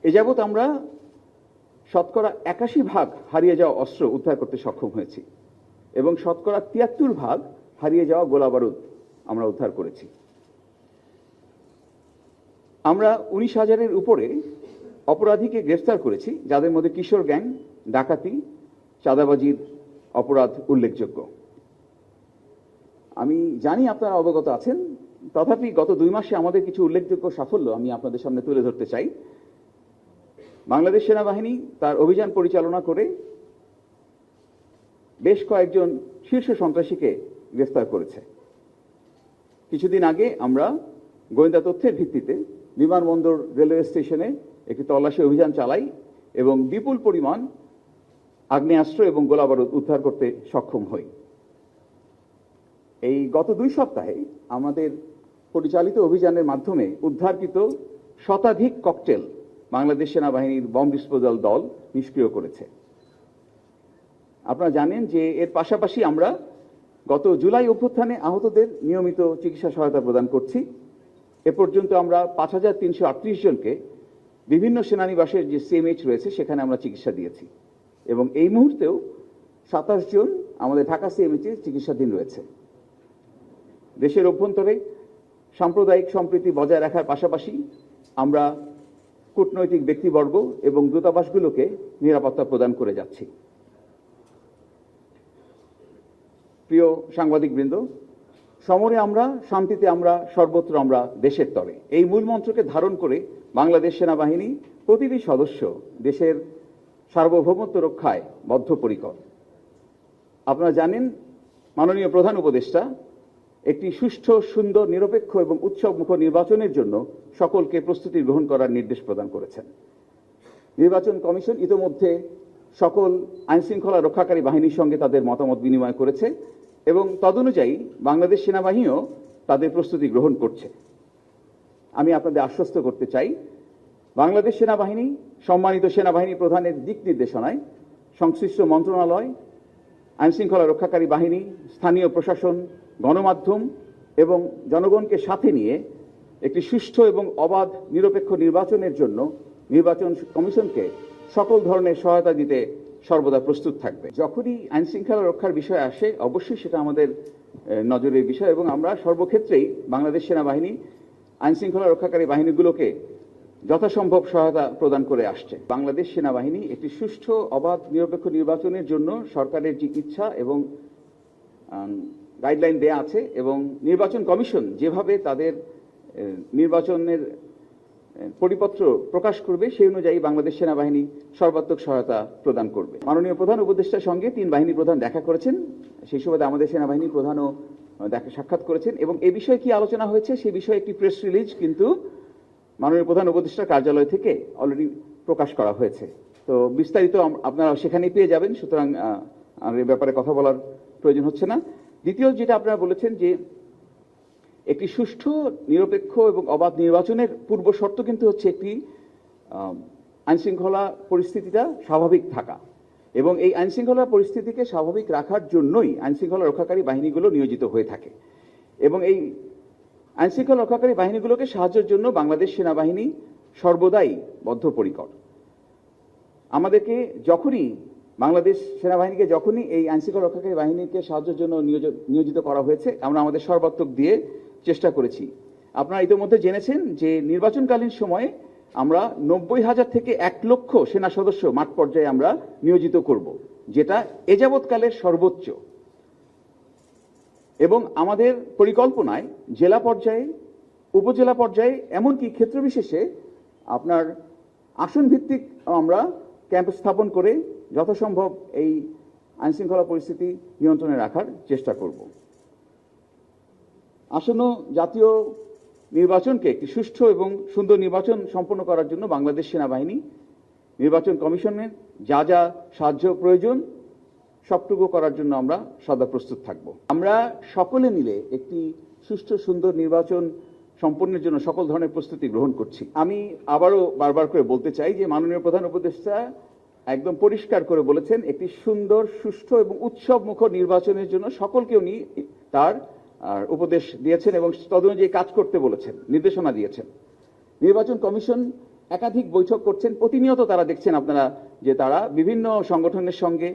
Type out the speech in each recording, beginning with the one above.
এ যাবৎ আমরা শতকরা ৮১% হারিয়ে যাওয়া অস্ত্র উদ্ধার করতে সক্ষম হয়েছি এবং শতকরা ৭৩% হারিয়ে যাওয়া গোলাবারুদ আমরা উদ্ধার করেছি। আমরা ১৯,০০০-এর উপরে অপরাধীকে গ্রেফতার করেছি, যাদের মধ্যে কিশোর গ্যাং, ডাকাতি, চাঁদাবাজির অপরাধ উল্লেখযোগ্য। আমি জানি আপনারা অবগত আছেন, তথাপি গত ২ মাসে আমাদের কিছু উল্লেখযোগ্য সাফল্য আমি আপনাদের সামনে তুলে ধরতে চাই। বাংলাদেশ সেনাবাহিনী তার অভিযান পরিচালনা করে বেশ কয়েকজন শীর্ষ সন্ত্রাসীকে গ্রেফতার করেছে। কিছুদিন আগে আমরা গোয়েন্দা তথ্যের ভিত্তিতে বিমানবন্দর, রেলওয়ে স্টেশনে একটি তল্লাশি অভিযান চালাই এবং বিপুল পরিমাণ আগ্নেয়াস্ত্র এবং গোলাবারুদ উদ্ধার করতে সক্ষম হই। এই গত ২ সপ্তাহে আমাদের পরিচালিত অভিযানের মাধ্যমে উদ্ধারকৃত শতাধিক ককটেল বাংলাদেশ সেনাবাহিনীর বম্ব ডিসপোজাল দল নিষ্ক্রিয় করেছে। আপনারা জানেন যে এর পাশাপাশি আমরা গত জুলাই অভ্যুত্থানে আহতদের নিয়মিত চিকিৎসা সহায়তা প্রদান করছি। এ পর্যন্ত আমরা ৫,৩৩৮ জনকে বিভিন্ন সেনানিবাসের যে সিএমএইচ রয়েছে সেখানে আমরা চিকিৎসা দিয়েছি এবং এই মুহূর্তেও ২৭ জন আমাদের ঢাকা সিএমএইচে চিকিৎসাধীন রয়েছে। দেশের অভ্যন্তরে সাম্প্রদায়িক সম্প্রীতি বজায় রাখার পাশাপাশি আমরা কূটনৈতিক ব্যক্তিবর্গ এবং দূতাবাসগুলোকে নিরাপত্তা প্রদান করে যাচ্ছি। প্রিয় সাংবাদিকবৃন্দ, সমরে আমরা, শান্তিতে আমরা, সর্বত্র আমরা, দেশের তরে, এই মূল মন্ত্রকে ধারণ করে বাংলাদেশ সেনাবাহিনী প্রতিটি সদস্য দেশের সার্বভৌমত্ব রক্ষায় বদ্ধপরিকর। আপনারা জানেন, মাননীয় প্রধান উপদেষ্টা একটি সুষ্ঠু, সুন্দর, নিরপেক্ষ এবং উৎসবমুখর নির্বাচনের জন্য সকলকে প্রস্তুতি গ্রহণ করার নির্দেশ প্রদান করেছেন। নির্বাচন কমিশন ইতোমধ্যে সকল আইনশৃঙ্খলা রক্ষাকারী বাহিনীর সঙ্গে তাদের মতামত বিনিময় করেছে এবং তদনুযায়ী বাংলাদেশ সেনাবাহিনীও তাদের প্রস্তুতি গ্রহণ করছে। আমি আপনাদের আশ্বস্ত করতে চাই, বাংলাদেশ সেনাবাহিনী সম্মানিত সেনাবাহিনী প্রধানের দিক নির্দেশনায় সংশ্লিষ্ট মন্ত্রণালয়, আইনশৃঙ্খলা রক্ষাকারী বাহিনী, স্থানীয় প্রশাসন, গণমাধ্যম এবং জনগণকে সাথে নিয়ে একটি সুষ্ঠু এবং অবাধ নিরপেক্ষ নির্বাচনের জন্য নির্বাচন কমিশনকে সকল ধরনের সহায়তা দিতে সর্বদা প্রস্তুত থাকবে। যখনই আইনশৃঙ্খলা রক্ষার বিষয় আসে, অবশ্যই সেটা আমাদের নজরের বিষয় এবং আমরা সর্বক্ষেত্রেই বাংলাদেশ সেনাবাহিনী আইনশৃঙ্খলা রক্ষাকারী বাহিনীগুলোকে যথাসম্ভব সহায়তা প্রদান করে আসছে। বাংলাদেশ সেনাবাহিনী একটি সুষ্ঠু, অবাধ, নিরপেক্ষ নির্বাচনের জন্য সরকারের যে ইচ্ছা এবং গাইডলাইন দেয়া আছে এবং নির্বাচন কমিশন যেভাবে তাদের নির্বাচনের পরিপত্র প্রকাশ করবে সেই অনুযায়ী বাংলাদেশ সেনাবাহিনী সর্বাত্মক সহায়তা প্রদান করবে। মাননীয় প্রধান উপদেষ্টার সঙ্গে ৩ বাহিনী প্রধান দেখা করেছেন, সেই সুবাদে আমাদের সেনাবাহিনী প্রধানও সাক্ষাৎ করেছেন এবং এ বিষয়ে কি আলোচনা হয়েছে সেই বিষয়ে একটি প্রেস রিলিজ কিন্তু মাননীয় প্রধান উপদেষ্টার কার্যালয় থেকে অলরেডি প্রকাশ করা হয়েছে। তো বিস্তারিত আপনারা সেখানেই পেয়ে যাবেন, সুতরাং আর এ ব্যাপারে কথা বলার প্রয়োজন হচ্ছে না। দ্বিতীয় যেটা আপনারা বলেছেন যে একটি সুষ্ঠু, নিরপেক্ষ এবং অবাধ নির্বাচনের পূর্ব শর্ত কিন্তু হচ্ছে একটি আইনশৃঙ্খলা পরিস্থিতিটা স্বাভাবিক থাকা এবং এই আইনশৃঙ্খলা পরিস্থিতিকে স্বাভাবিক রাখার জন্যই আইনশৃঙ্খলা রক্ষাকারী বাহিনীগুলো নিয়োজিত হয়ে থাকে এবং এই আইনশৃঙ্খলা রক্ষাকারী বাহিনীগুলোকে সাহায্যের জন্য বাংলাদেশ সেনাবাহিনী সর্বদাই বদ্ধপরিকর। আমাদেরকে যখনই বাংলাদেশ সেনাবাহিনীকে যখনই এই আইনশৃঙ্খলা রক্ষাকারী বাহিনীকে সাহায্যের জন্য নিয়োজিত করা হয়েছে, আমরা আমাদের সর্বাত্মক দিয়ে চেষ্টা করেছি। আপনারা ইতিমধ্যে জেনেছেন যে নির্বাচনকালীন সময়ে আমরা ৯০,০০০ থেকে ১ লক্ষ সেনা সদস্য মাঠ পর্যায়ে আমরা নিয়োজিত করব, যেটা এ যাবৎকালের সর্বোচ্চ। এবং আমাদের পরিকল্পনায় জেলা পর্যায়ে, উপজেলা পর্যায়ে, এমনকি ক্ষেত্র বিশেষে আপনার আসন ভিত্তিক আমরা ক্যাম্প স্থাপন করে যথাসম্ভব এই আইনশৃঙ্খলা পরিস্থিতি নিয়ন্ত্রণে রাখার চেষ্টা করব। আসন্ন জাতীয় নির্বাচনকে একটি সুষ্ঠু এবং সুন্দর নির্বাচন সম্পন্ন করার জন্য বাংলাদেশ সেনাবাহিনী নির্বাচন কমিশনের যা যা সাহায্য প্রয়োজন সবটুকু করার জন্য আমরা সদা প্রস্তুত থাকব। আমরা সকলে মিলে একটি সুষ্ঠু, সুন্দর নির্বাচন সম্পন্নের জন্য সকল ধরনের প্রস্তুতি গ্রহণ করছি। আমি আবারও বারবার করে বলতে চাই যে মাননীয় প্রধান উপদেষ্টা একদম পরিষ্কার করে বলেছেন একটি সুন্দর, সুষ্ঠু এবং উৎসবমুখর নির্বাচনের জন্য সকলকে উনি তার উপদেশ দিয়েছেন এবং তদনুযায়ী কাজ করতে বলেছেন, নির্দেশনা দিয়েছেন। নির্বাচন কমিশন একাধিক বৈঠক করছেন, প্রতিনিয়ত তারা দেখছেন আপনারা যে তারা বিভিন্ন সংগঠনের সঙ্গে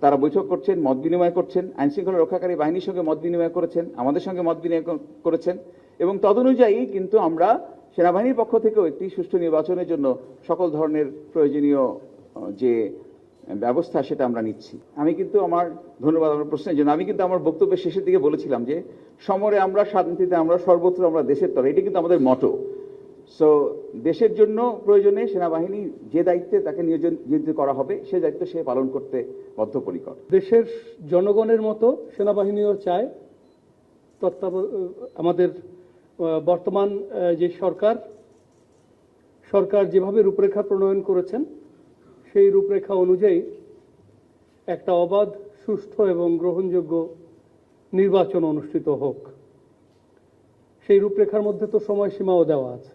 তারা বৈঠক করছেন, মত বিনিময় করছেন, আইন শৃঙ্খলা রক্ষাকারী বাহিনীর সঙ্গে মত বিনিময় করেছেন, আমাদের সঙ্গে মত বিনিময় করেছেন, এবং তদনুযায়ী কিন্তু আমরা সেনাবাহিনীর পক্ষ থেকেও একটি সুষ্ঠু নির্বাচনের জন্য সকল ধরনের প্রয়োজনীয় যে ব্যবস্থা সেটা আমরা নিচ্ছি। আমি কিন্তু আমার ধন্যবাদ আমার প্রশ্নের জন্য। আমি কিন্তু আমার বক্তব্যের শেষের দিকে বলেছিলাম যে সমরে আমরা, শান্তিতে আমরা, সর্বত্র আমরা দেশের তরে, এটা কিন্তু আমাদের মটো। সো দেশের জন্য প্রয়োজনে সেনাবাহিনী যে দায়িত্বে তাকে নিয়োজিত করা হবে সে দায়িত্ব সে পালন করতে বদ্ধপরিকর। দেশের জনগণের মতো সেনাবাহিনীও চায় আমাদের বর্তমান যে সরকার যেভাবে রূপরেখা প্রণয়ন করেছেন সেই রূপরেখা অনুযায়ী একটা অবাধ, সুষ্ঠু এবং গ্রহণযোগ্য নির্বাচন অনুষ্ঠিত হোক। সেই রূপরেখার মধ্যে তো সময়সীমাও দেওয়া আছে।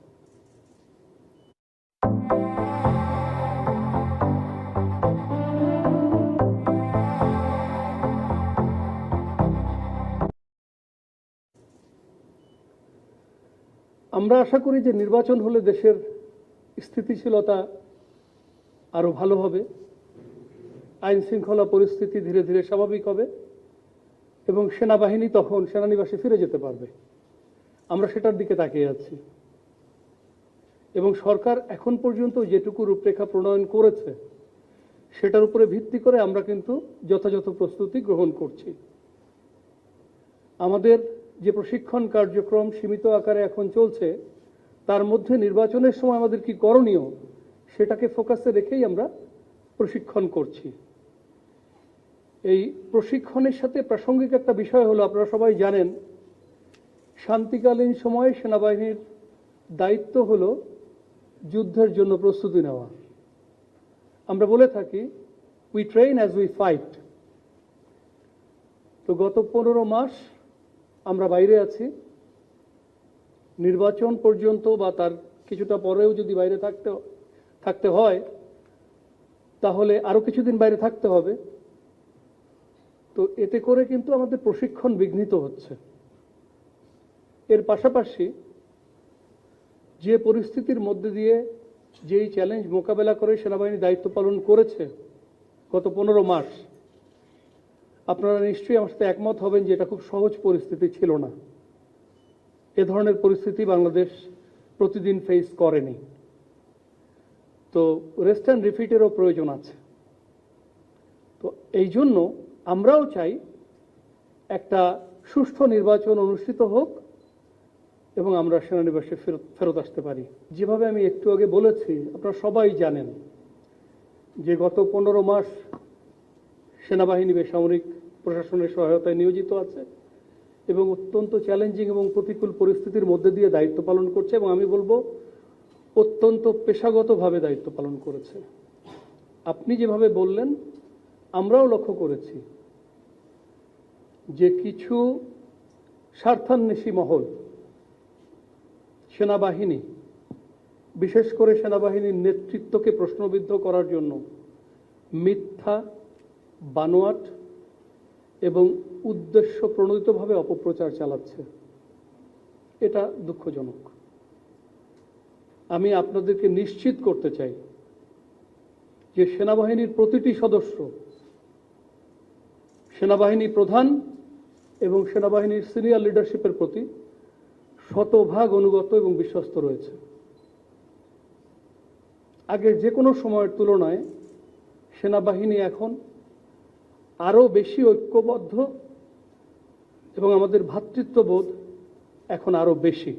আমরা আশা করি যে নির্বাচন হলে দেশের স্থিতিশীলতা আরো ভালো হবে, আইন শৃঙ্খলা পরিস্থিতি ধীরে ধীরে স্বাভাবিক হবে এবং সেনাবাহিনী তখন সেনানিবাসে ফিরে যেতে পারবে। আমরা সেটার দিকে তাকিয়ে আছি এবং সরকার এখন পর্যন্ত যেটুকু রূপরেখা প্রণয়ন করেছে সেটার উপরে ভিত্তি করে আমরা কিন্তু যথাযথ প্রস্তুতি গ্রহণ করছি। আমাদের যে প্রশিক্ষণ কার্যক্রম সীমিত আকারে এখন চলছে, তার মধ্যে নির্বাচনের সময় আমাদের কি করণীয় সেটাকে ফোকাসে রেখেই আমরা প্রশিক্ষণ করছি। এই প্রশিক্ষণের সাথে প্রাসঙ্গিক একটা বিষয় হলো, আপনারা সবাই জানেন, শান্তিকালীন সময়ে সেনাবাহিনীর দায়িত্ব হলো যুদ্ধের জন্য প্রস্তুতি নেওয়া। আমরা বলে থাকি we train as we fight. তো গত 15 মাস আমরা বাইরে আছি। নির্বাচন পর্যন্ত বা তার কিছুটা পরেও যদি বাইরে থাকতে হয় তাহলে আরো কিছুদিন বাইরে থাকতে হবে। তো এতে করে কিন্তু আমাদের প্রশিক্ষণ বিঘ্নিত হচ্ছে। এর পাশাপাশি যে পরিস্থিতির মধ্যে দিয়ে যেই চ্যালেঞ্জ মোকাবেলা করে সেনাবাহিনী দায়িত্ব পালন করেছে গত 15 মাস, আপনারা নিশ্চয়ই আমার সাথে একমত হবেন যে এটা খুব সহজ পরিস্থিতি ছিল না। এ ধরনের পরিস্থিতি বাংলাদেশ প্রতিদিন ফেস করেনি। তো রেস্ট অ্যান্ড রিপিটেরও প্রয়োজন আছে। তো এই জন্য আমরাও চাই একটা সুষ্ঠু নির্বাচন অনুষ্ঠিত হোক এবং আমরা সেনানিবাসে ফেরত আসতে পারি। যেভাবে আমি একটু আগে বলেছি, আপনারা সবাই জানেন যে গত 15 মাস সেনাবাহিনী বেসামরিক প্রশাসনের সহায়তায় নিয়োজিত আছে এবং অত্যন্ত চ্যালেঞ্জিং এবং প্রতিকূল পরিস্থিতির মধ্যে দিয়ে দায়িত্ব পালন করছে এবং আমি বলবো অত্যন্ত পেশাগতভাবে দায়িত্ব পালন করেছে। আপনি যেভাবে বললেন, আমরাও লক্ষ্য করেছি যে কিছু স্বার্থান্বেষী মহল সেনাবাহিনী, বিশেষ করে সেনাবাহিনীর নেতৃত্বকে প্রশ্নবিদ্ধ করার জন্য মিথ্যা, বানোয়াট এবং উদ্দেশ্য প্রণোদিতভাবে অপপ্রচার চালাচ্ছে। এটা দুঃখজনক। আমি আপনাদেরকে নিশ্চিত করতে চাই যে সেনাবাহিনীর প্রতিটি সদস্য, সেনাবাহিনী প্রধান এবং সেনাবাহিনীর সিনিয়র লিডারশিপের প্রতি শতভাগ অনুগত এবং বিশ্বস্ত রয়েছে। আগের যে কোনো সময়ের তুলনায় সেনাবাহিনী এখন আরো বেশি ঐক্যবদ্ধ এবং আমাদের ভ্রাতৃত্ববোধ এখন আরো বেশি।